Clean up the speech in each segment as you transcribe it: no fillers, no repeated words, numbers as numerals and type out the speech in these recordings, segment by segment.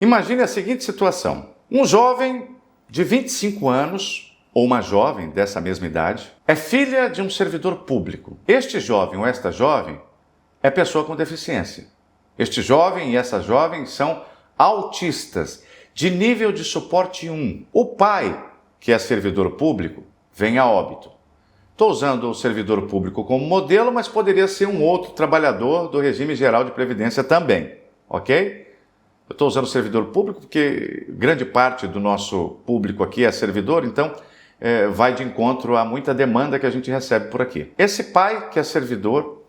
Imagine a seguinte situação. Um jovem de 25 anos, ou uma jovem dessa mesma idade, é filha de um servidor público. Este jovem ou esta jovem é pessoa com deficiência. Este jovem e essa jovem são autistas, de nível de suporte 1. O pai, que é servidor público, vem a óbito. Estou usando o servidor público como modelo, mas poderia ser um outro trabalhador do regime geral de previdência também, ok? Eu estou usando o servidor público porque grande parte do nosso público aqui é servidor, então vai de encontro a muita demanda que a gente recebe por aqui. Esse pai, que é servidor,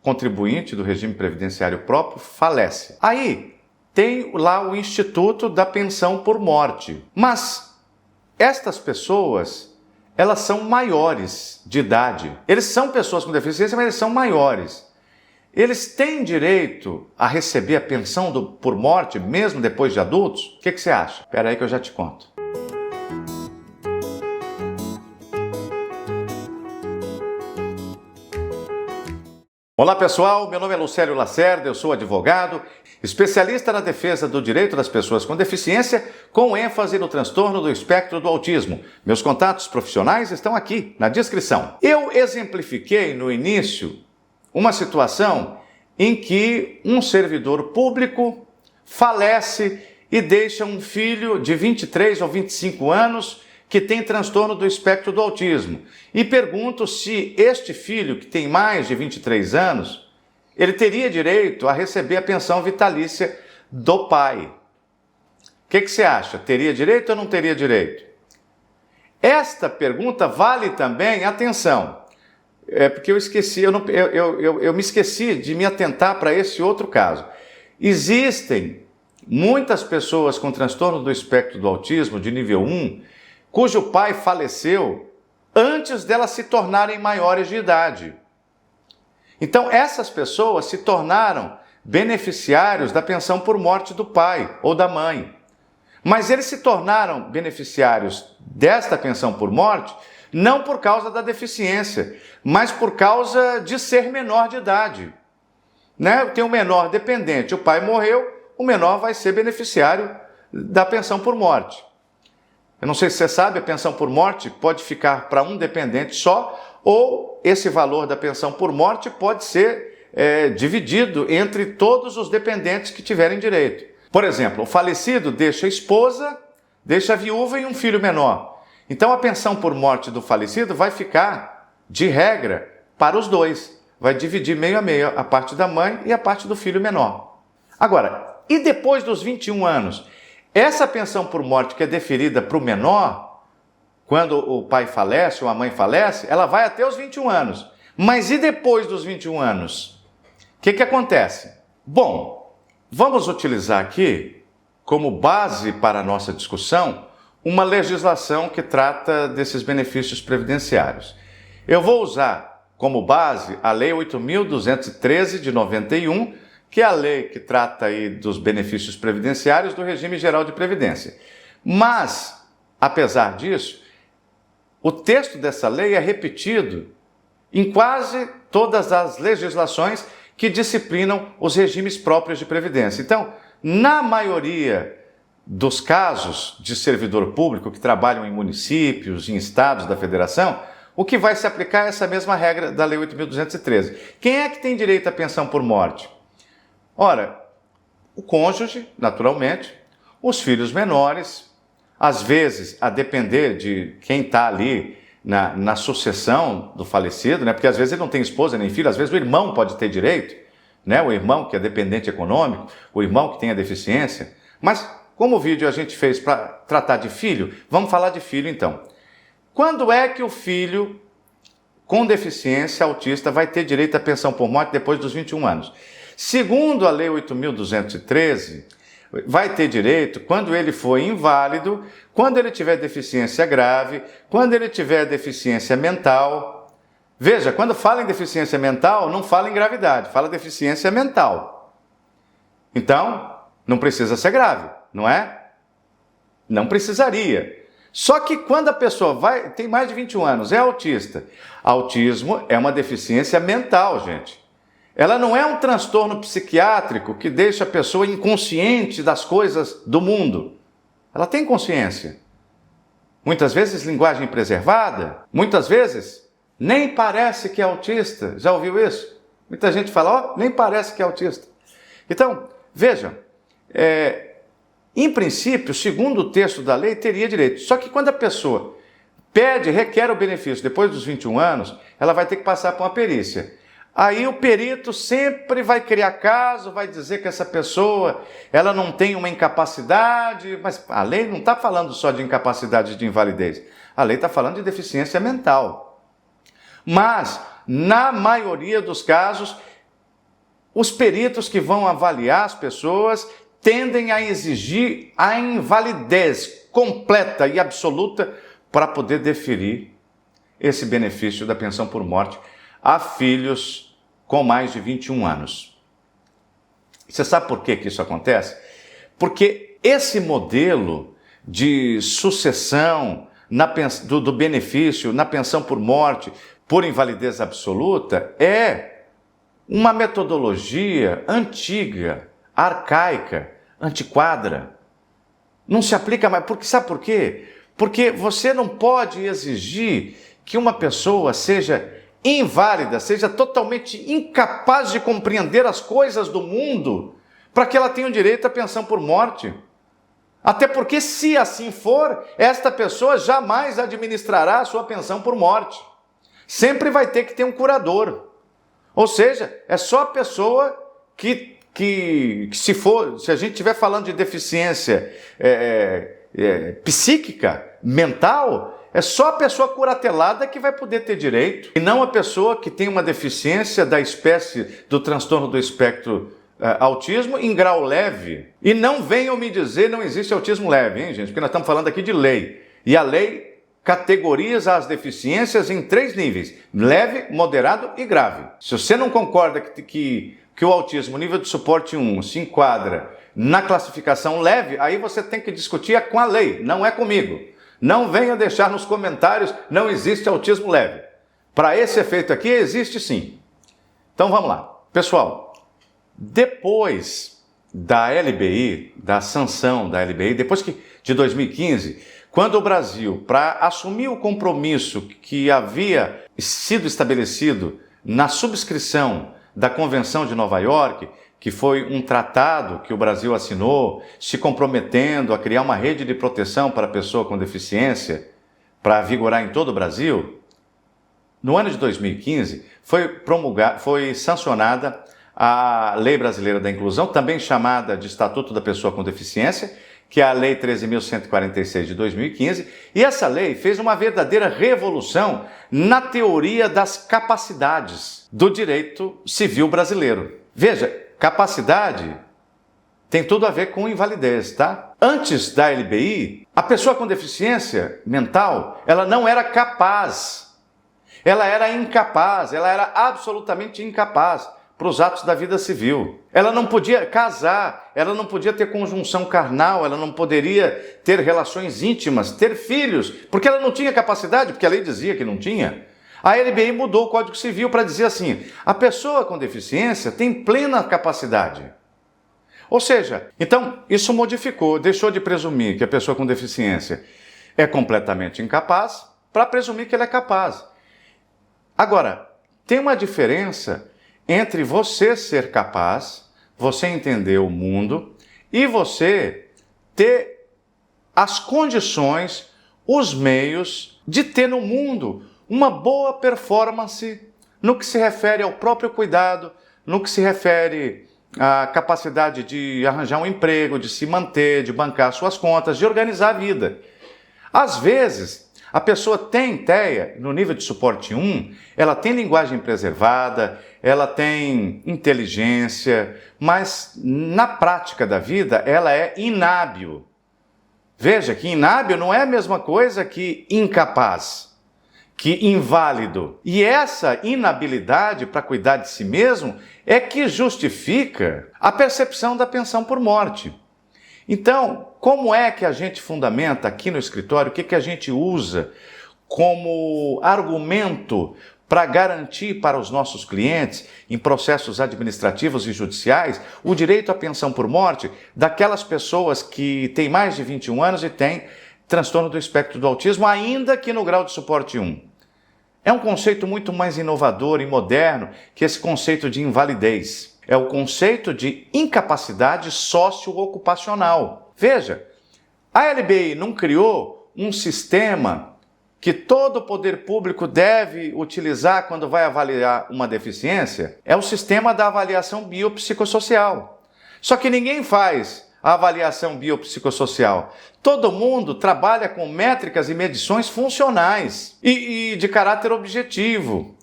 contribuinte do regime previdenciário próprio, falece. Aí tem lá o Instituto da Pensão por Morte. Mas estas pessoas, elas são maiores de idade. Eles são pessoas com deficiência, mas eles são maiores. Eles têm direito a receber a pensão por morte, mesmo depois de adultos? O que você acha? Espera aí que eu já te conto. Olá pessoal, meu nome é Lucélio Lacerda, eu sou advogado, especialista na defesa do direito das pessoas com deficiência, com ênfase no transtorno do espectro do autismo. Meus contatos profissionais estão aqui na descrição. Eu exemplifiquei no início uma situação em que um servidor público falece e deixa um filho de 23 ou 25 anos que tem transtorno do espectro do autismo. E pergunto se este filho, que tem mais de 23 anos, ele teria direito a receber a pensão vitalícia do pai. O que você acha? Teria direito ou não teria direito? Esta pergunta vale também, atenção, porque eu esqueci, eu me esqueci de me atentar para esse outro caso. Existem muitas pessoas com transtorno do espectro do autismo de nível 1, cujo pai faleceu antes delas se tornarem maiores de idade. Então, essas pessoas se tornaram beneficiários da pensão por morte do pai ou da mãe. Mas eles se tornaram beneficiários desta pensão por morte não por causa da deficiência, mas por causa de ser menor de idade. Tem um menor dependente, o pai morreu, o menor vai ser beneficiário da pensão por morte. Eu não sei se você sabe, a pensão por morte pode ficar para um dependente só, ou esse valor da pensão por morte pode ser dividido entre todos os dependentes que tiverem direito. Por exemplo, o falecido deixa a esposa, deixa a viúva e um filho menor. Então a pensão por morte do falecido vai ficar, de regra, para os dois. Vai dividir meio a meio, a parte da mãe e a parte do filho menor. Agora, e depois dos 21 anos? Essa pensão por morte que é deferida para o menor, quando o pai falece ou a mãe falece, ela vai até os 21 anos. Mas e depois dos 21 anos? O que acontece? Bom, vamos utilizar aqui, como base para a nossa discussão, uma legislação que trata desses benefícios previdenciários. Eu vou usar como base a Lei 8.213 de 91, que é a lei que trata aí dos benefícios previdenciários do regime geral de previdência. Mas, apesar disso, o texto dessa lei é repetido em quase todas as legislações que disciplinam os regimes próprios de previdência. Então, na maioria dos casos de servidor público que trabalham em municípios, em estados da federação, o que vai se aplicar é essa mesma regra da Lei 8.213. Quem é que tem direito à pensão por morte? Ora, o cônjuge, naturalmente, os filhos menores, às vezes, a depender de quem está ali na sucessão do falecido, porque às vezes ele não tem esposa nem filho, às vezes o irmão pode ter direito, o irmão que é dependente econômico, o irmão que tem a deficiência. Mas, como o vídeo a gente fez para tratar de filho, vamos falar de filho então. Quando é que o filho com deficiência autista vai ter direito à pensão por morte depois dos 21 anos? Segundo a Lei 8.213, vai ter direito quando ele for inválido, quando ele tiver deficiência grave, quando ele tiver deficiência mental. Veja, quando fala em deficiência mental, não fala em gravidade, fala deficiência mental. Então, não precisa ser grave, não é? Não precisaria. Só que quando a pessoa tem mais de 21 anos, é autista. Autismo é uma deficiência mental, gente. Ela não é um transtorno psiquiátrico que deixa a pessoa inconsciente das coisas do mundo. Ela tem consciência. Muitas vezes linguagem preservada, muitas vezes nem parece que é autista. Já ouviu isso? Muita gente fala, nem parece que é autista. Então, veja, em princípio, segundo o texto da lei, teria direito. Só que quando a pessoa requer o benefício depois dos 21 anos, ela vai ter que passar por uma perícia. Aí o perito sempre vai criar caso, vai dizer que essa pessoa ela não tem uma incapacidade, mas a lei não está falando só de incapacidade de invalidez, a lei está falando de deficiência mental. Mas, na maioria dos casos, os peritos que vão avaliar as pessoas tendem a exigir a invalidez completa e absoluta para poder deferir esse benefício da pensão por morte a filhos com mais de 21 anos. Você sabe por que isso acontece? Porque esse modelo de sucessão do benefício na pensão por morte por invalidez absoluta é uma metodologia antiga, arcaica, antiquada. Não se aplica mais. Sabe por quê? Porque você não pode exigir que uma pessoa seja inválida, seja totalmente incapaz de compreender as coisas do mundo para que ela tenha o direito à pensão por morte. Até porque, se assim for, esta pessoa jamais administrará a sua pensão por morte. Sempre vai ter que ter um curador. Ou seja, é só a pessoa que se a gente estiver falando de deficiência psíquica, mental, é só a pessoa curatelada que vai poder ter direito, e não a pessoa que tem uma deficiência da espécie do transtorno do espectro autismo em grau leve. E não venham me dizer não existe autismo leve, hein, gente? Porque nós estamos falando aqui de lei. E a lei categoriza as deficiências em 3 níveis: leve, moderado e grave. Se você não concorda que o autismo nível de suporte 1 se enquadra na classificação leve, aí você tem que discutir com a lei, não é comigo. Não venha deixar nos comentários, não existe autismo leve. Para esse efeito aqui, existe sim. Então vamos lá. Pessoal, depois da LBI, da sanção da LBI, de 2015, quando o Brasil, para assumir o compromisso que havia sido estabelecido na subscrição da Convenção de Nova York, que foi um tratado que o Brasil assinou, se comprometendo a criar uma rede de proteção para a pessoa com deficiência, para vigorar em todo o Brasil, no ano de 2015 foi sancionada a Lei Brasileira da Inclusão, também chamada de Estatuto da Pessoa com Deficiência, que é a Lei 13.146 de 2015, e essa lei fez uma verdadeira revolução na teoria das capacidades do direito civil brasileiro. Veja, capacidade tem tudo a ver com invalidez, tá? Antes da LBI, a pessoa com deficiência mental, ela não era capaz. Ela era incapaz, ela era absolutamente incapaz para os atos da vida civil. Ela não podia casar, ela não podia ter conjunção carnal, ela não poderia ter relações íntimas, ter filhos, porque ela não tinha capacidade, porque a lei dizia que não tinha. A LBI mudou o Código Civil para dizer assim: a pessoa com deficiência tem plena capacidade. Ou seja, então isso modificou, deixou de presumir que a pessoa com deficiência é completamente incapaz para presumir que ela é capaz. Agora, tem uma diferença entre você ser capaz, você entender o mundo e você ter as condições, os meios de ter no mundo uma boa performance no que se refere ao próprio cuidado, no que se refere à capacidade de arranjar um emprego, de se manter, de bancar suas contas, de organizar a vida. Às vezes, a pessoa tem TEA no nível de suporte 1, ela tem linguagem preservada, ela tem inteligência, mas na prática da vida ela é inábil. Veja que inábil não é a mesma coisa que incapaz, que inválido. E essa inabilidade para cuidar de si mesmo é que justifica a percepção da pensão por morte. Então, como é que a gente fundamenta aqui no escritório, o que a gente usa como argumento para garantir para os nossos clientes, em processos administrativos e judiciais, o direito à pensão por morte daquelas pessoas que têm mais de 21 anos e têm transtorno do espectro do autismo, ainda que no grau de suporte 1. É um conceito muito mais inovador e moderno que esse conceito de invalidez. É o conceito de incapacidade socioocupacional. Veja, a LBI não criou um sistema que todo o poder público deve utilizar quando vai avaliar uma deficiência. É o sistema da avaliação biopsicossocial. Só que ninguém faz a avaliação biopsicossocial. Todo mundo trabalha com métricas e medições funcionais e de caráter objetivo.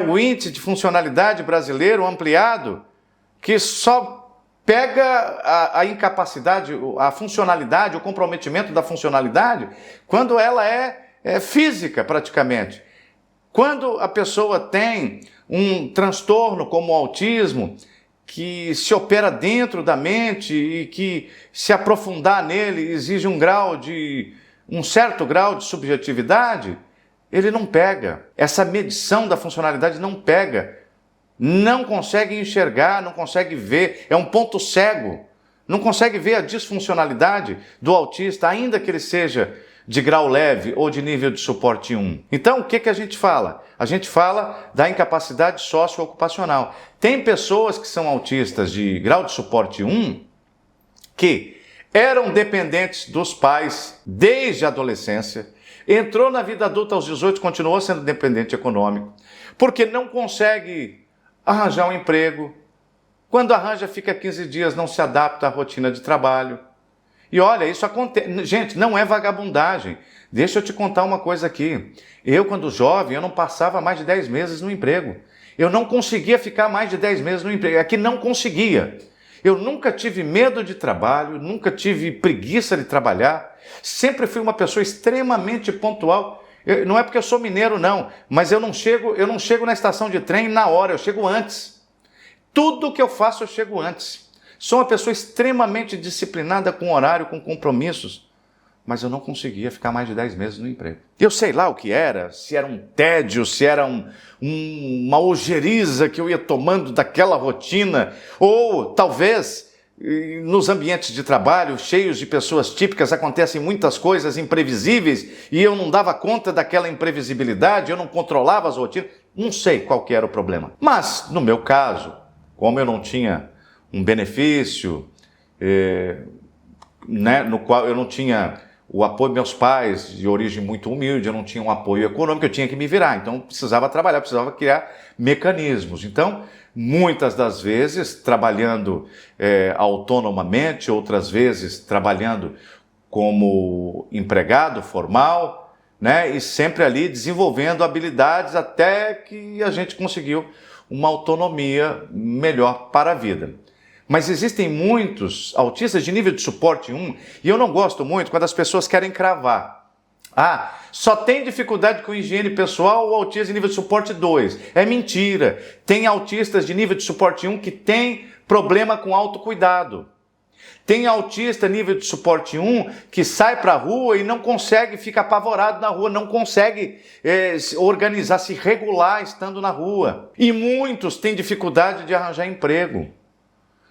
O índice de funcionalidade brasileiro ampliado, que só pega a incapacidade, a funcionalidade, o comprometimento da funcionalidade, quando ela é física praticamente. Quando a pessoa tem um transtorno como o autismo, que se opera dentro da mente e que se aprofundar nele exige um certo grau de subjetividade, ele não pega. Essa medição da funcionalidade não pega. Não consegue enxergar, não consegue ver, é um ponto cego. Não consegue ver a disfuncionalidade do autista, ainda que ele seja de grau leve ou de nível de suporte 1. Então, o que a gente fala? A gente fala da incapacidade socioocupacional. Tem pessoas que são autistas de grau de suporte 1 que eram dependentes dos pais desde a adolescência, entrou na vida adulta aos 18, continuou sendo dependente econômico, porque não consegue arranjar um emprego. Quando arranja, fica 15 dias, não se adapta à rotina de trabalho. E olha, isso acontece. Gente, não é vagabundagem. Deixa eu te contar uma coisa aqui. Eu, quando jovem, eu não passava mais de 10 meses no emprego. Eu não conseguia ficar mais de 10 meses no emprego. É que não conseguia. Eu nunca tive medo de trabalho, nunca tive preguiça de trabalhar. Sempre fui uma pessoa extremamente pontual. Não é porque eu sou mineiro, não, mas eu não chego na estação de trem na hora, eu chego antes. Tudo que eu faço, eu chego antes. Sou uma pessoa extremamente disciplinada com horário, com compromissos, mas eu não conseguia ficar mais de 10 meses no emprego. Eu sei lá o que era, se era um tédio, se era uma ojeriza que eu ia tomando daquela rotina, ou talvez nos ambientes de trabalho, cheios de pessoas típicas, acontecem muitas coisas imprevisíveis e eu não dava conta daquela imprevisibilidade, eu não controlava as rotinas, não sei qual que era o problema. Mas, no meu caso, como eu não tinha um benefício, no qual eu não tinha o apoio dos meus pais, de origem muito humilde, eu não tinha um apoio econômico, eu tinha que me virar, então precisava trabalhar, precisava criar mecanismos. Então, muitas das vezes trabalhando autonomamente, outras vezes trabalhando como empregado formal, e sempre ali desenvolvendo habilidades até que a gente conseguiu uma autonomia melhor para a vida. Mas existem muitos autistas de nível de suporte 1, e eu não gosto muito quando as pessoas querem cravar. Só tem dificuldade com higiene pessoal o autista de nível de suporte 2. É mentira. Tem autistas de nível de suporte 1 que tem problema com autocuidado. Tem autista nível de suporte 1 que sai para a rua e não consegue, fica apavorado na rua, não consegue organizar, se regular estando na rua. E muitos têm dificuldade de arranjar emprego.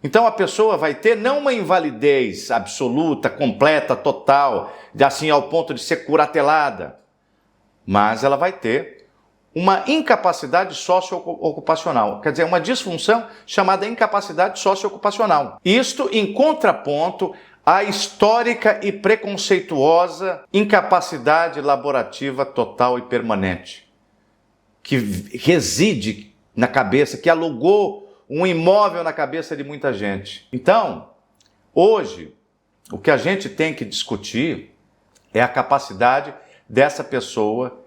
Então a pessoa vai ter não uma invalidez absoluta, completa, total, assim ao ponto de ser curatelada, mas ela vai ter uma incapacidade socioocupacional, quer dizer, uma disfunção chamada incapacidade socioocupacional. Isto em contraponto à histórica e preconceituosa incapacidade laborativa total e permanente, que reside na cabeça, que alugou um imóvel na cabeça de muita gente. Então, hoje, o que a gente tem que discutir é a capacidade dessa pessoa,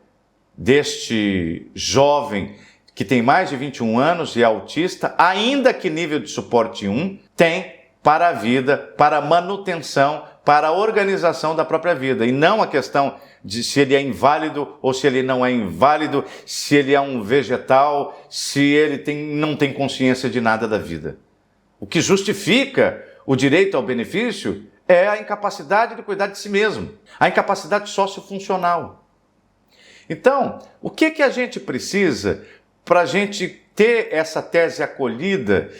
deste jovem que tem mais de 21 anos e é autista, ainda que nível de suporte 1, tem para a vida, para a manutenção, para a organização da própria vida. E não a questão de se ele é inválido ou se ele não é inválido, se ele é um vegetal, se ele não tem consciência de nada da vida. O que justifica o direito ao benefício é a incapacidade de cuidar de si mesmo, a incapacidade sociofuncional. Então, o que a gente precisa para a gente ter essa tese acolhida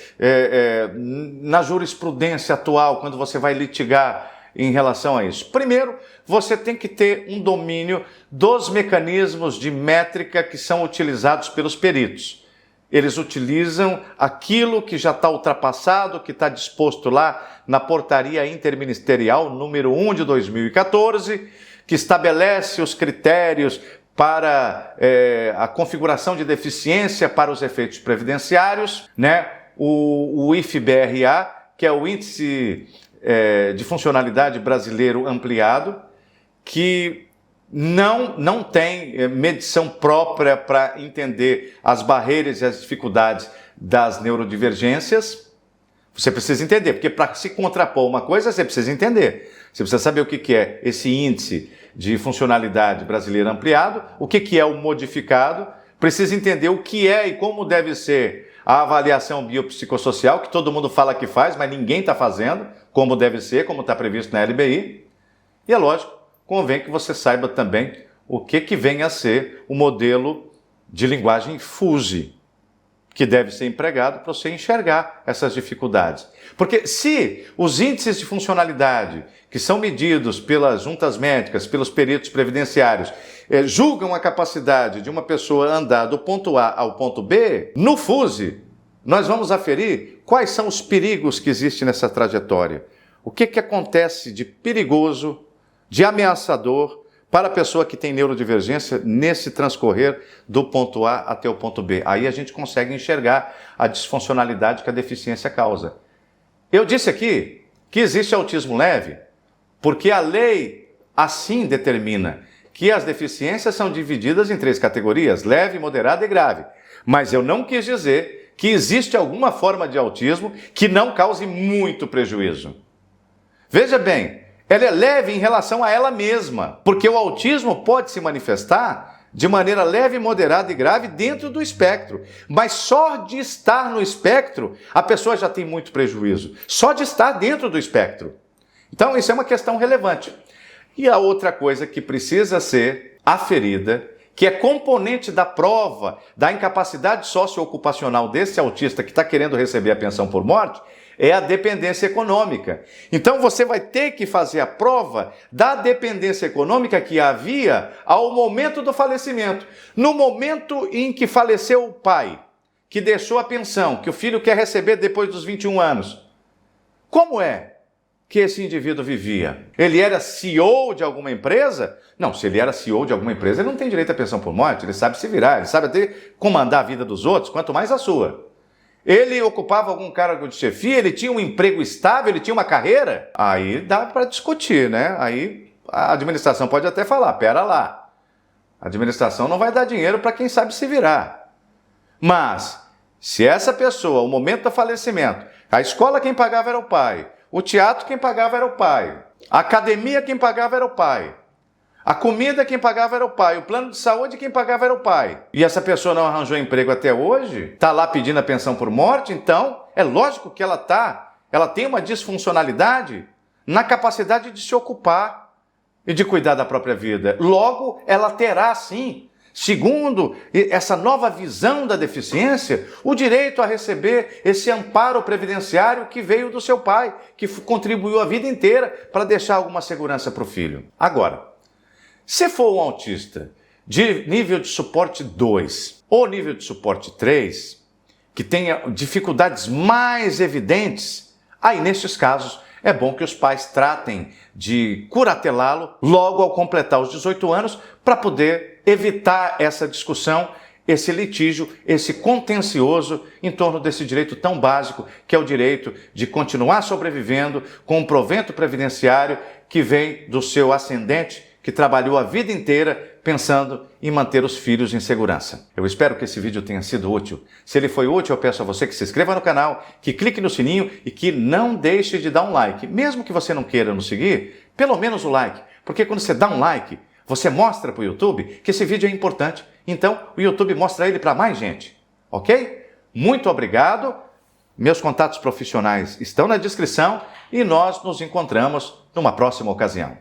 na jurisprudência atual, quando você vai litigar em relação a isso? Primeiro, você tem que ter um domínio dos mecanismos de métrica que são utilizados pelos peritos. Eles utilizam aquilo que já está ultrapassado, que está disposto lá na Portaria Interministerial número 1 de 2014, que estabelece os critérios para a configuração de deficiência para os efeitos previdenciários, né? O IFBRA, que é o Índice de Funcionalidade Brasileiro Ampliado, que não tem medição própria para entender as barreiras e as dificuldades das neurodivergências. Você precisa entender, porque para se contrapor uma coisa, você precisa entender. Você precisa saber o que é esse índice de funcionalidade brasileira ampliado, o que é o modificado, precisa entender o que é e como deve ser a avaliação biopsicossocial, que todo mundo fala que faz, mas ninguém está fazendo, como deve ser, como está previsto na LBI. E é lógico, convém que você saiba também o que vem a ser o modelo de linguagem FUSE, que deve ser empregado para você enxergar essas dificuldades. Porque se os índices de funcionalidade, que são medidos pelas juntas médicas, pelos peritos previdenciários, julgam a capacidade de uma pessoa andar do ponto A ao ponto B, no FUSE, nós vamos aferir quais são os perigos que existem nessa trajetória. O que acontece de perigoso, de ameaçador, para a pessoa que tem neurodivergência nesse transcorrer do ponto A até o ponto B. Aí a gente consegue enxergar a disfuncionalidade que a deficiência causa. Eu disse aqui que existe autismo leve porque a lei assim determina que as deficiências são divididas em 3 categorias, leve, moderada e grave. Mas eu não quis dizer que existe alguma forma de autismo que não cause muito prejuízo. Veja bem, ela é leve em relação a ela mesma, porque o autismo pode se manifestar de maneira leve, moderada e grave dentro do espectro. Mas só de estar no espectro, a pessoa já tem muito prejuízo. Só de estar dentro do espectro. Então, isso é uma questão relevante. E a outra coisa que precisa ser aferida, que é componente da prova da incapacidade socioocupacional desse autista que está querendo receber a pensão por morte, é a dependência econômica. Então você vai ter que fazer a prova da dependência econômica que havia ao momento do falecimento. No momento em que faleceu o pai, que deixou a pensão, que o filho quer receber depois dos 21 anos, como é que esse indivíduo vivia? Ele era CEO de alguma empresa? Não, se ele era CEO de alguma empresa, ele não tem direito à pensão por morte, ele sabe se virar, ele sabe até comandar a vida dos outros, quanto mais a sua. Ele ocupava algum cargo de chefia, ele tinha um emprego estável, ele tinha uma carreira? Aí dá para discutir, né? Aí a administração pode até falar, pera lá, a administração não vai dar dinheiro para quem sabe se virar. Mas, se essa pessoa, ao momento do falecimento, a escola quem pagava era o pai, o teatro quem pagava era o pai, a academia quem pagava era o pai, a comida quem pagava era o pai, o plano de saúde quem pagava era o pai. E essa pessoa não arranjou emprego até hoje? Está lá pedindo a pensão por morte? Então, é lógico que ela tem uma disfuncionalidade na capacidade de se ocupar e de cuidar da própria vida. Logo, ela terá, sim, segundo essa nova visão da deficiência, o direito a receber esse amparo previdenciário que veio do seu pai, que contribuiu a vida inteira para deixar alguma segurança para o filho. Agora, se for um autista de nível de suporte 2 ou nível de suporte 3, que tenha dificuldades mais evidentes, aí nesses casos é bom que os pais tratem de curatelá-lo logo ao completar os 18 anos para poder evitar essa discussão, esse litígio, esse contencioso em torno desse direito tão básico que é o direito de continuar sobrevivendo com um provento previdenciário que vem do seu ascendente, que trabalhou a vida inteira pensando em manter os filhos em segurança. Eu espero que esse vídeo tenha sido útil. Se ele foi útil, eu peço a você que se inscreva no canal, que clique no sininho e que não deixe de dar um like. Mesmo que você não queira nos seguir, pelo menos o like. Porque quando você dá um like, você mostra para o YouTube que esse vídeo é importante. Então, o YouTube mostra ele para mais gente. Ok? Muito obrigado. Meus contatos profissionais estão na descrição e nós nos encontramos numa próxima ocasião.